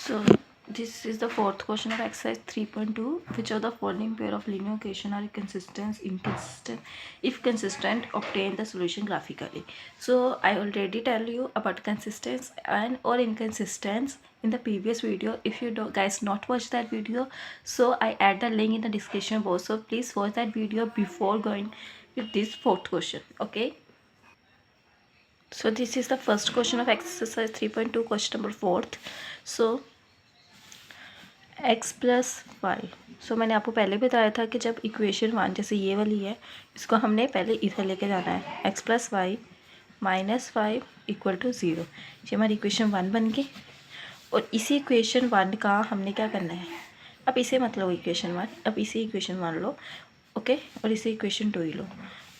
So this is the fourth question of exercise 3.2. Which of the following pair of linear equation are consistent, inconsistent? If consistent, obtain the solution graphically. So I already tell you about consistency and or inconsistency in the previous video. If you guys not watch that video, so I add the link in the description box. So please watch that video before going with this fourth question. Okay. So this is the first question of exercise 3.2, question number 4th. So x plus y. So मैंने आपको पहले बताया था कि जब equation 1 जैसे ये वाली है, इसको हमने पहले इधर लेके जाना है. x plus y minus 5 equal to 0. ये हमारी इक्वेशन 1 बन गई. और इसी इक्वेशन 1 का हमने क्या करना है, अब इसे मत लो इक्वेशन 1, अब इसी इक्वेशन 1 लो. ओके. और इसे इक्वेशन 2 ही लो.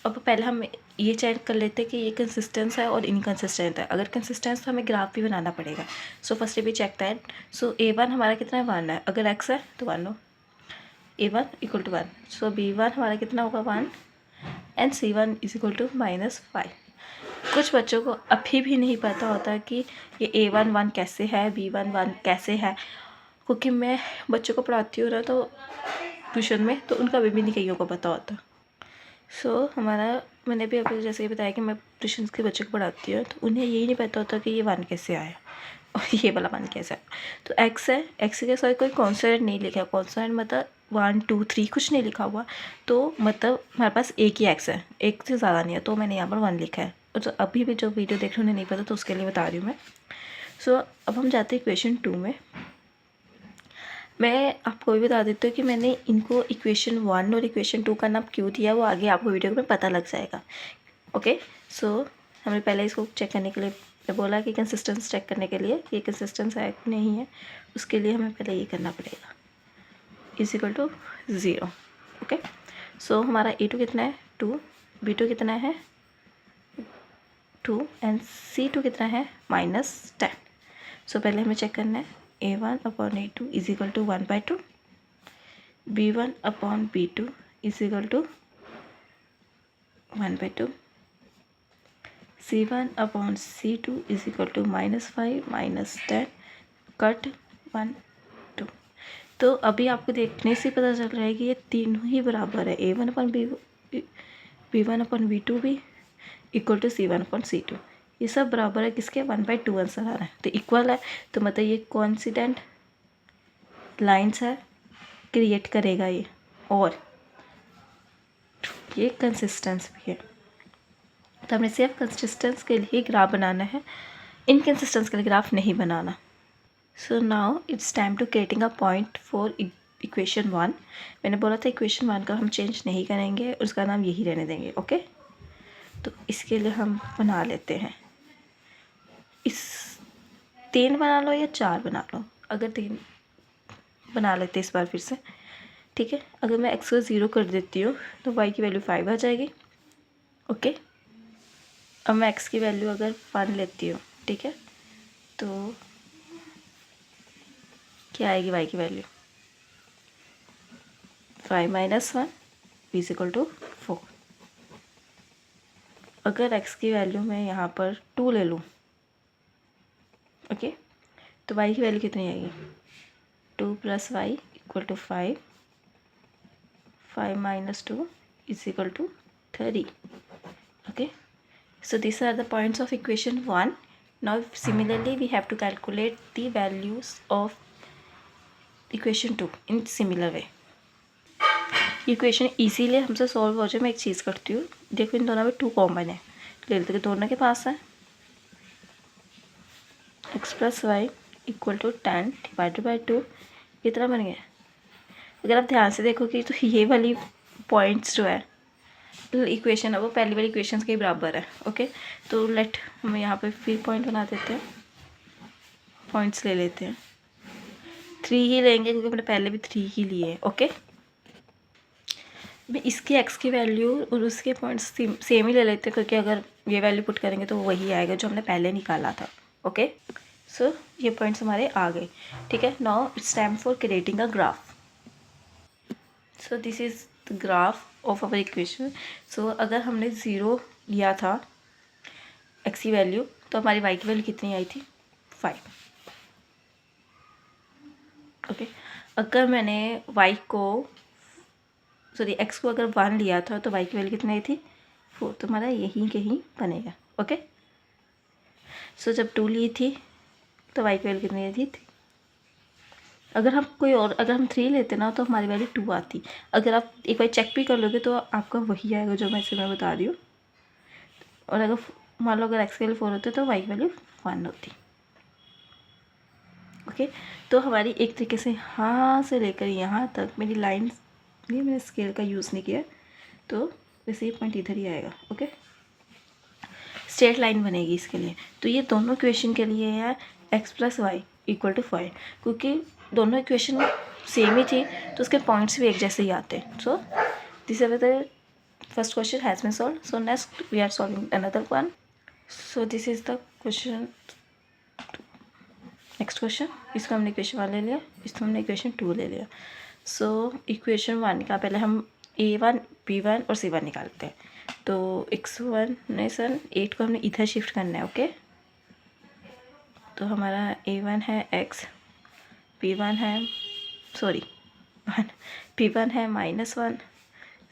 अब पहले हम ये चेक कर लेते हैं कि ये कंसिस्टेंस है और इनकंसिस्टेंट है. अगर कंसिस्टेंस तो हमें ग्राफ भी बनाना पड़ेगा. सो फर्स्ट भी चेक दैट. सो a1 हमारा कितना है, 1 है. अगर x है तो 1 लो. a1 equal to 1. So b1 हमारा कितना होगा, 1. And c1 is equal to -5. कुछ बच्चों को अभी भी नहीं पता होता कि ये a1 1 कैसे है, b1 1 कैसे है. क्योंकि मैं बच्चों को पढ़ाती हूँ ना तो ट्यूशन में, तो उनका अभी भी नहीं कईयों को पता होता. सो हमारा, मैंने भी अभी जैसे कि बताया कि मैं ट्यूशन के बच्चों को पढ़ाती हूँ, तो उन्हें यही नहीं पता होता कि ये 1 कैसे आया और ये वाला 1 कैसे आया. तो x है, x के साथ कोई कॉन्सोनेंट नहीं लिखा है. कॉन्सोनेंट मतलब 1 2 3 कुछ नहीं लिखा हुआ. तो मतलब हमारे पास एक ही x है, एक से ज़्यादा नहीं है. तो मैंने यहाँ पर 1 लिखा है. और जो अभी भी जो वीडियो देख रहे उन्हें नहीं पता, तो उसके लिए बता रही हूँ मैं. सो अब हम जाते हैं इक्वेशन 2 में. मैं आपको भी बता देती हूँ कि मैंने इनको इक्वेशन 1 और इक्वेशन 2 का नाम क्यों दिया, वो आगे आपको वीडियो में पता लग जाएगा. ओके. सो हमने पहले इसको चेक करने के लिए बोला कि कंसिस्टेंस चेक करने के लिए ये कंसिस्टेंस है कि नहीं है, उसके लिए हमें पहले ये करना पड़ेगा, इज इक्वल टू 0. ओके. सो हमारा a2 कितना है, 2. b2 कितना है, 2. एंड c2 कितना है, -10. सो पहले हमें चेक करना है a1 upon a2 is equal to 1/2. b1 upon b2 is equal to 1/2. c1 upon c2 is equal to -5 -10 cut 1 2. तो अभी आपको देखने से पता चल रहा है कि ये तीनों ही बराबर है. a1 upon b1 upon b2 भी equal to c1 upon c2. ये सब बराबर है किसके, 1/2 आंसर आ रहा है. तो इक्वल है, तो मतलब ये कोइंसिडेंट लाइंस है, क्रिएट करेगा ये. और ये कंसिस्टेंस भी है. तो हमने सिर्फ कंसिस्टेंस के लिए ग्राफ बनाना है, इनकंसिस्टेंस के लिए ग्राफ नहीं बनाना. So now it's time to creating a point for equation 1. मैंने बोला था इक्वेशन 1 का हम चेंज नहीं करेंगे, उसका नाम यही रहने देंगे. ओके. तो इसके लिए हम बना लेते हैं, इस 3 बना लो या 4 बना लो. अगर 3 बना लेते इस बार फिर से, ठीक है. अगर मैं x को 0 कर देती हूँ तो y की वैल्यू 5 आ जाएगी. ओके. अब मैं x की वैल्यू अगर 1 लेती हूँ, ठीक है, तो क्या आएगी y की वैल्यू, 5 - 1 इज इक्वल टू 4. अगर x की वैल्यू मैं यहाँ पर 2 ले लूँ, ओके, तो y की वैल्यू कितनी आएगी, 2 + y equal to 5. 5 - 2 is equal to 30. Okay. So these are the points of equation 1. Now similarly we have to calculate the values of equation 2 in similar way. Equation easily हमसे solve हो जाए. मैं एक चीज़ करती हूँ, देखो इन दोनों में 2 कॉमन है, ले लेते हैं. दोनों के पास है x + y इक्वल टू 10 / 2. कितना बन गया. अगर आप ध्यान से देखोगे तो ये वाली पॉइंट्स जो है इक्वेशन है वो पहली वाली इक्वेशन के बराबर है. ओके. तो लेट हम यहाँ पे फिर पॉइंट बना देते हैं, पॉइंट्स ले लेते हैं. 3 ही लेंगे क्योंकि हमने पहले भी 3 ही लिए हैं. ओके. इसकी x की वैल्यू और उसके पॉइंट्स सेम ही ले लेते हैं, क्योंकि अगर ये वैल्यू पुट करेंगे तो वही आएगा जो हमने पहले निकाला था. ओके. सो ये पॉइंट्स हमारे आ गए. ठीक है. Now it's time for creating a graph. So this is the graph of our equation. So अगर हमने 0 लिया था x की वैल्यू, तो हमारी y की वैल्यू कितनी आई थी, 5. ओके। अगर मैंने x को अगर 1 लिया था तो y की वैल्यू कितनी थी 4, तो हमारा यहीं कहीं बनेगा। ओके। सो जब 2 ली थी तो y की वैल्यू कितनी थी 3। अगर हम 3 लेते ना तो हमारी वैल्यू 2 आती। अगर आप एक बार चेक भी कर लोगे तो आपका वही आएगा जो मैं बता रही हूँ। और अगर मान लो अगर x की वैल्यू 4 होती तो y की वैल्यू 1 होती। ओके। तो हमारी एक तरीके से यहाँ से लेकर यहाँ तक मेरी लाइन, ये मैंने स्केल का यूज़ नहीं किया, तो वैसे ये पॉइंट इधर ही आएगा। ओके। स्ट्रेट लाइन बनेगी इसके लिए। तो ये दोनों इक्वेशन के लिए है x + y = 5, क्योंकि दोनों इक्वेशन सेम ही थी तो उसके पॉइंट्स भी एक जैसे ही आते हैं। So this is the first question has been solved. So next we are solving another one. So this is the question, next question. इसको हमने इक्वेशन 1 ले लिया, इसको हमने इक्वेशन 2 ले लिया। सो इक्वेशन 1 का पहले हम a1 b1 और c1 निकालते हैं। तो x1 8 को हमने इधर शिफ्ट करना है। ओके। तो हमारा a1 है x, b1 है p1 है -1,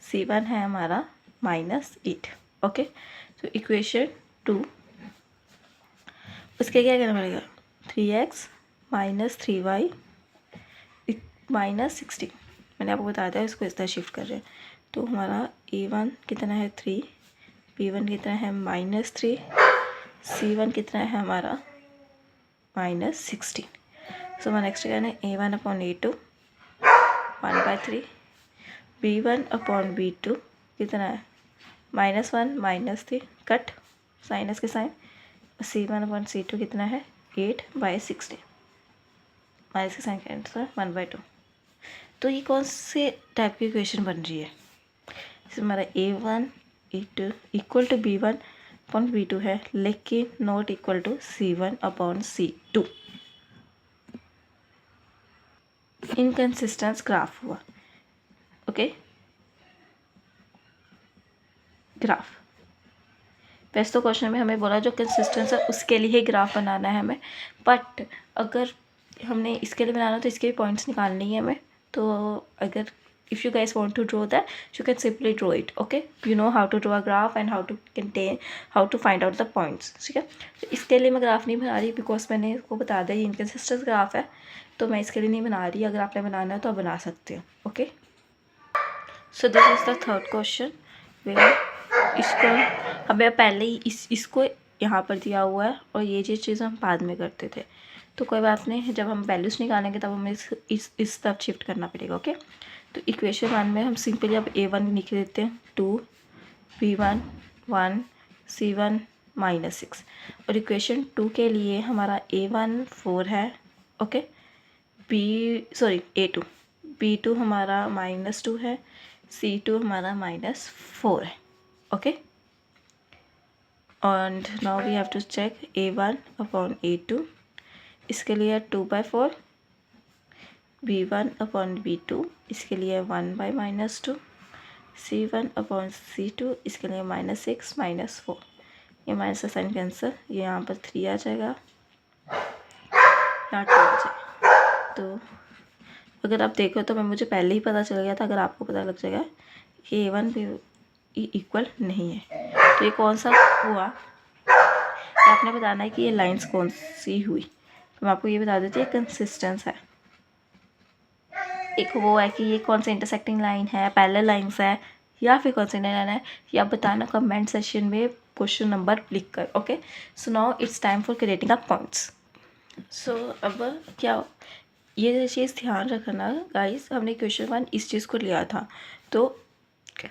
c1 है हमारा -8। ओके। तो इक्वेशन 2, उसके क्या करना पड़ेगा 3x - 3y -16। मैंने आपको बता दिया इसको इस तरह शिफ्ट कर रहे हैं। तो हमारा a1 कितना है 3, b1 कितना है -3, c1 कितना है हमारा -16। सो हमारा नेक्स्ट क्या है a1/a2 1/3, b1/b2 कितना है -1 -3 कट साइनस के साइन, c1/c2 कितना है 8/16 माइनस के साइन का आंसर 1/2। तो ये कौन से टाइप की इक्वेशन बन रही है? इसमें हमारा a1 = b1/b2 है, लेकिन not equal to c1/c2। Inconsistence graph हुआ। ओके। ग्राफ वैसे तो क्वेश्चन में हमें बोला जो कंसिस्टेंस है उसके लिए ही ग्राफ बनाना है हमें, बट अगर हमने इसके लिए बनाना तो इसके भी पॉइंट्स निकालनी है हमें। तो अगर if you guys want to draw that you can simply draw it. Okay, you know how to draw a graph and how to find out the points. ठीक है। तो इसके लिए मैं ग्राफ नहीं बना रही बिकॉज मैंने इसको बता दिया ये इनकंसिस्टेंट ग्राफ है, तो मैं इसके लिए नहीं बना रही। अगर आपने बनाना है तो आप बना सकते हो। Okay. So this is the third question. इसको हमें पहले ही इसको यहाँ पर दिया हुआ है और ये चीज़ हम बाद में करते थे, तो कोई बात नहीं। जब हम वैल्यूज़ निकालेंगे तब हमें इस तरफ शिफ्ट करना पड़ेगा। ओके। तो इक्वेशन 1 में हम सिंपली अब a1 लिख देते हैं 2, b1 1, c1 -6। और इक्वेशन 2 के लिए हमारा a1 4 है। ओके। a2 b2 हमारा -2 है, c2 हमारा -4 है। Okay. And now we have to check a1/a2, इसके लिए 2/4, b1/b2 इसके लिए 1/-2, c1/c2 इसके लिए -6 -4। ये माइनस का साइन कैंसर, ये यहाँ पर 3 आ जाएगा, यहाँ 2 आ जाएगा। तो अगर आप देखो तो मैं मुझे पहले ही पता चल गया था, अगर आपको पता लग जाएगा कि a1 भी इक्वल नहीं है। तो ये कौन सा हुआ आपने बताना है कि ये लाइंस कौन सी हुई। तो मैं आपको ये बता देती हूँ कंसिस्टेंस है। एक वो है कि ये कौन सा इंटरसेक्टिंग लाइन है, पैरेलल लाइंस है या फिर कौन सी लाइन है, ये आप बताना कमेंट सेक्शन में क्वेश्चन नंबर लिख कर। Okay. So now it's time for creating a points. So अब क्या ये चीज़ ध्यान रखना गाइस, हमने क्वेश्चन 1 इस चीज़ को लिया था, तो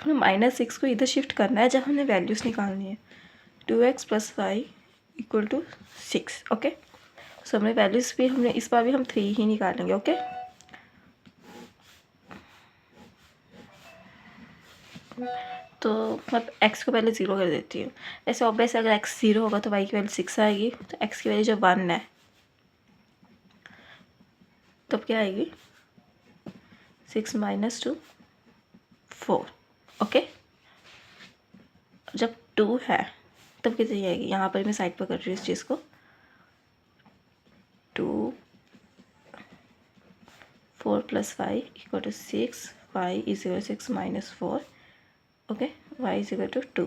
हमें -6 को इधर शिफ्ट करना है जब हमने वैल्यूज़ निकालनी है। 2x + y = 6। ओके। सो हमने वैल्यूज़ भी हमने इस बार भी हम 3 ही निकालेंगे। ओके। तो मैं x को पहले 0 कर देती हूँ। ऐसे ऑब्वियस अगर x 0 होगा तो y की वैल्यू 6 आएगी, तो x की वैल्यू जब 1 है तब क्या आएगी 6 - 2 4। ओके। जब 2 है तब कितनी आएगी, यहाँ पर मैं साइड पर कर रही हूँ इस चीज़ को, 2 4 + 5 = 6, y = 6 - 4, ओके, y = 2।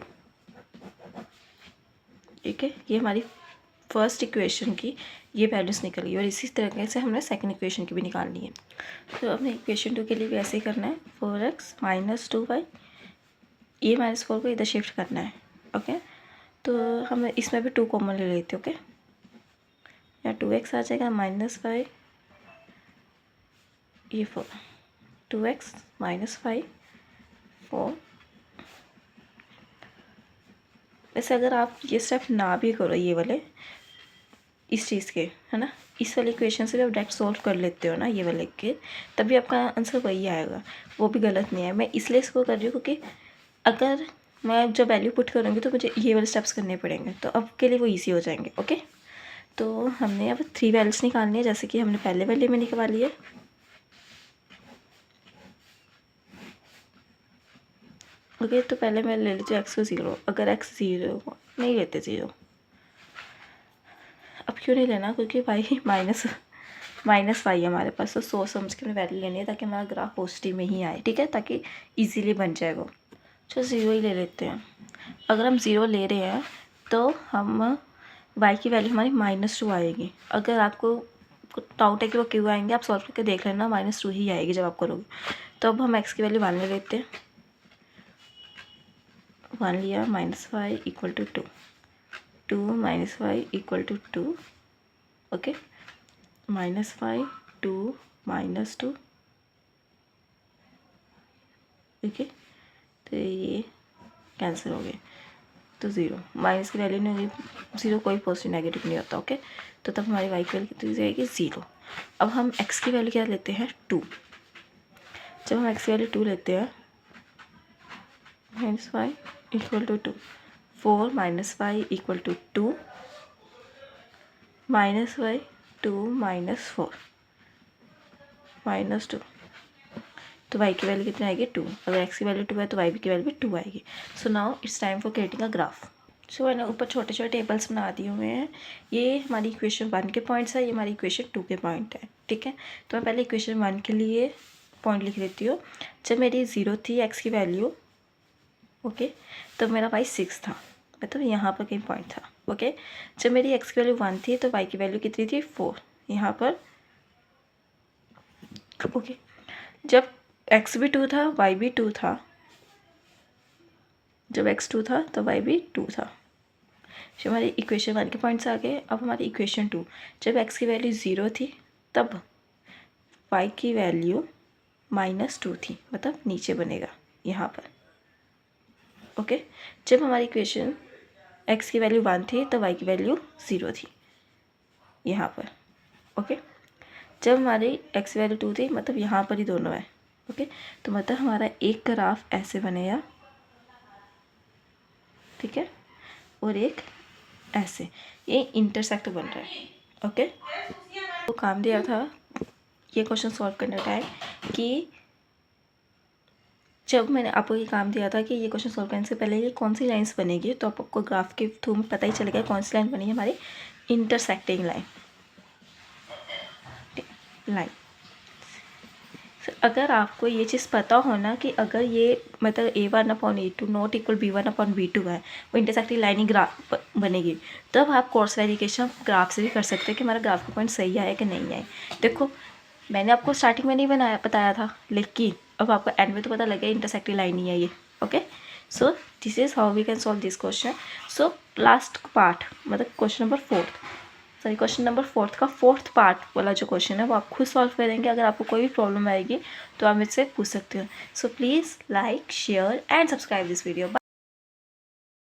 ठीक है, ये हमारी फर्स्ट इक्वेशन की ये वैल्यूज़ निकली और इसी तरीके से हमने सेकंड इक्वेशन की भी निकालनी है। तो हमने इक्वेशन 2 के लिए भी ऐसे ही करना है, 4x - 2y, ये -4 को इधर शिफ्ट करना है। ओके, तो हम इसमें भी 2 कॉमन ले लेते हैं। ओके, या 2x आ जाएगा -5, ये 4, 2x - 5 4। वैसे अगर आप ये स्टेप ना भी करो, ये वाले इस चीज़ के, है ना, इस वाले इक्वेशन से भी आप डायरेक्ट सॉल्व कर लेते हो ना ये वाले के, तभी आपका आंसर वही आएगा, वो भी गलत नहीं है। मैं इसलिए इसको कर रही हूँ क्योंकि अगर मैं जब वैल्यू पुट करूँगी तो मुझे ये वाले स्टेप्स करने पड़ेंगे, तो अब के लिए वो ईजी हो जाएंगे। ओके, तो हमने अब 3 वैल्यूज़ निकालनी है, जैसे कि हमने पहले वाले में निकाली है। ओके, तो पहले मैं ले लेती हूँ x को 0। अगर x 0 नहीं लेते 0, अब क्यों नहीं लेना, क्योंकि y माइनस वाई है हमारे पास, तो सोच समझ के हमें वैल्यू लेनी है ताकि हमारा ग्राफ पॉजिटिव में ही आए। ठीक है, ताकि इजीली बन जाए वो। चलो 0 ही ले लेते हैं। अगर हम 0 ले रहे हैं तो हम y की वैल्यू हमारी -2 आएगी। अगर आपको डाउट है कि वो क्यों आएंगे, आप सॉल्व करके देख लेना, -2 ही आएगी जब आप करोगे। तो अब हम x की वैल्यू 1 ले लेते हैं, 1 लिया, -5 = 2, 2 - 5 = 2, ओके, -5 2 -2, ओके, तो ये कैंसिल हो गए, तो 0, माइनस की वैल्यू नहीं होगी, 0 कोई पॉजिटिव नेगेटिव नहीं होता। ओके, तो तब हमारी y की वैल्यू कितनी जाएगी, 0। अब हम x की वैल्यू क्या लेते हैं, 2। जब हम x की वैल्यू 2 लेते हैं, -5 = 2, 4 - 5 = 2, -y 2 - 4 -2, तो y की वैल्यू कितनी आएगी, 2। अगर x की वैल्यू 2 है तो y की वैल्यू भी 2 आएगी। So now it's time for creating a graph. So मैंने ऊपर छोटे छोटे टेबल्स बना दिए हुए हैं। ये हमारी इक्वेशन 1 के पॉइंट्स है, ये हमारी इक्वेशन 2 के पॉइंट है। ठीक है, तो मैं पहले इक्वेशन 1 के लिए पॉइंट लिख देती हूँ। जब मेरी 0 थी x की वैल्यू, ओके, तब मेरा y 6 था, मतलब यहाँ पर कहीं पॉइंट था। ओके, जब मेरी x की वैल्यू 1 थी तो y की वैल्यू कितनी थी, 4, यहाँ पर। ओके, जब x भी 2 था, y भी 2 था, जब x 2 था तो y भी 2 था। जो हमारी इक्वेशन 1 के पॉइंट्स आ गए। अब हमारी इक्वेशन 2, जब x की वैल्यू 0 थी तब y की वैल्यू -2 थी, मतलब नीचे बनेगा यहाँ पर। ओके, जब हमारी इक्वेशन x की वैल्यू 1 थी तो y की वैल्यू 0 थी, यहाँ पर। ओके, जब हमारी x की वैल्यू 2 थी, मतलब यहाँ पर ही दोनों है। ओके, तो मतलब हमारा एक ग्राफ ऐसे बनेगा, ठीक है, और एक ऐसे, ये इंटरसेक्ट बन रहा है। ओके, तो काम दिया था ये क्वेश्चन सॉल्व करने टाइम कि जब मैंने आपको ये काम दिया था कि ये क्वेश्चन सॉल्व करने से पहले ये कौन सी लाइंस बनेगी, तो आपको ग्राफ के थ्रू में पता ही चलेगा कौन सी लाइन बनी है, हमारी इंटरसेक्टिंग लाइन। अगर आपको ये चीज़ पता हो ना कि अगर ये मतलब a1/a2 नॉट इक्वल b1/b2 है, वो इंटरसेक्टिंग लाइन ही ग्राफ बनेगी, तब आप क्रॉस वेरिफिकेशन ग्राफ से भी कर सकते हैं कि हमारा ग्राफ का पॉइंट सही आया कि नहीं आए। देखो, मैंने आपको स्टार्टिंग में नहीं बताया था, लेकिन अब आपको एंड में तो पता लगे इंटरसेक्टिंग लाइन ही है ये। Okay, so this is how we can solve this question. So last part, मतलब क्वेश्चन नंबर 4 का 4th पार्ट वाला जो क्वेश्चन है वो आप खुद सॉल्व करेंगे। अगर आपको कोई भी प्रॉब्लम आएगी तो आप मुझसे पूछ सकते हो। So please like, share and subscribe this video.